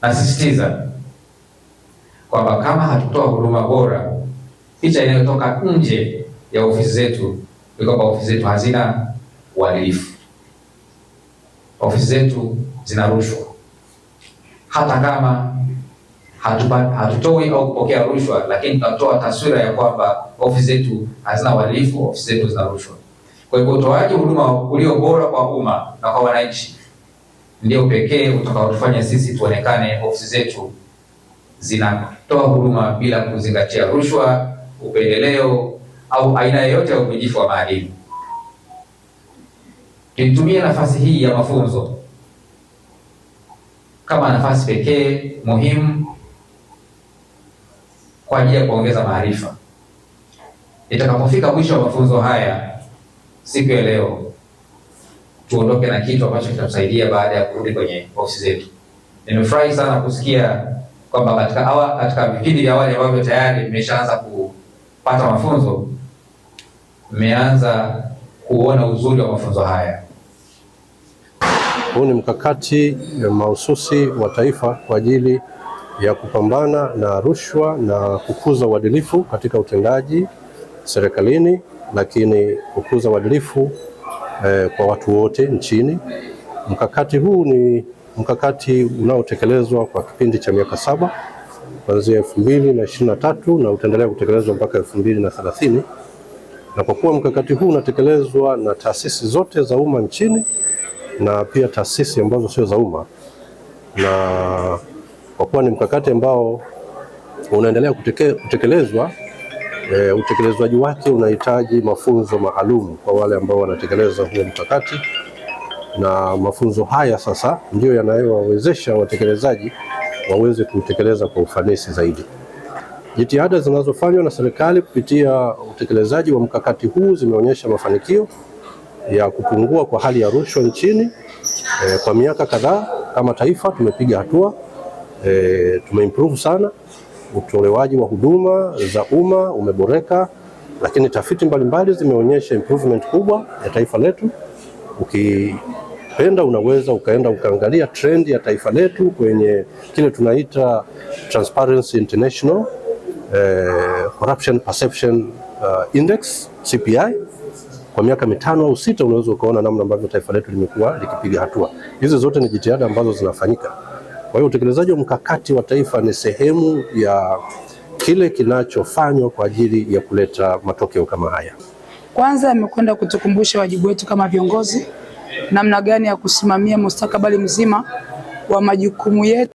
Nasisitiza kwamba kama hatutoa huduma bora, picha inayotoka nje ya ofisi zetu ni kwamba ofisi zetu hazina uadilifu, ofisi zetu zina rushwa. Hata kama hatutoi au kupokea rushwa, lakini tunatoa taswira ya kwamba ofisi zetu hazina uadilifu, ofisi zetu zina rushwa. Kwa hivyo utoaji huduma ulio bora kwa umma na kwa wananchi ndio pekee utakaotufanya sisi tuonekane ofisi zetu zinatoa huduma bila kuzingatia rushwa, upendeleo au aina yoyote ya uvunjifu wa maadili. Tuitumie nafasi hii ya mafunzo kama nafasi pekee muhimu kwa ajili ya kuongeza maarifa. Itakapofika mwisho wa mafunzo haya siku ya leo, tuondoke na kitu ambacho kitatusaidia baada ya kurudi kwenye ofisi zetu. Nimefurahi sana kusikia kwamba katika vipindi vya awali ambavyo tayari mmeshaanza kupata mafunzo, mmeanza kuona uzuri wa mafunzo haya. Huu ni mkakati mahususi wa taifa kwa ajili ya kupambana na rushwa na kukuza uadilifu katika utendaji serikalini, lakini kukuza uadilifu kwa watu wote nchini. Mkakati huu ni mkakati unaotekelezwa kwa kipindi cha miaka 7 kuanzia 2023 na utaendelea kutekelezwa mpaka 2030. Na kwa kuwa mkakati huu unatekelezwa na taasisi zote za umma nchini na pia taasisi ambazo sio za umma, na kwa kuwa ni mkakati ambao unaendelea kutekelezwa, utekelezwaji wake unahitaji mafunzo maalum kwa wale ambao wanatekeleza huo mkakati, na mafunzo haya sasa ndio yanayowawezesha watekelezaji waweze kutekeleza kwa ufanisi zaidi. Jitihada zinazofanywa na serikali kupitia utekelezaji wa mkakati huu zimeonyesha mafanikio ya kupungua kwa hali ya rushwa nchini. Kwa miaka kadhaa kama taifa tumepiga hatua, tumeimprove sana, utolewaji wa huduma za umma umeboreka, lakini tafiti mbalimbali zimeonyesha improvement kubwa ya taifa letu. Ukipenda unaweza ukaenda ukaangalia trend ya taifa letu kwenye kile tunaita Transparency International Corruption Perception Index CPI. Kwa miaka 5 au 6 unaweza ukaona namna ambavyo taifa letu limekuwa likipiga hatua. Hizi zote ni jitihada ambazo zinafanyika. Kwa hiyo utekelezaji wa mkakati wa taifa ni sehemu ya kile kinachofanywa kwa ajili ya kuleta matokeo kama haya. Kwanza amekwenda kutukumbusha wajibu wetu kama viongozi, namna gani ya kusimamia mustakabali mzima wa majukumu yetu.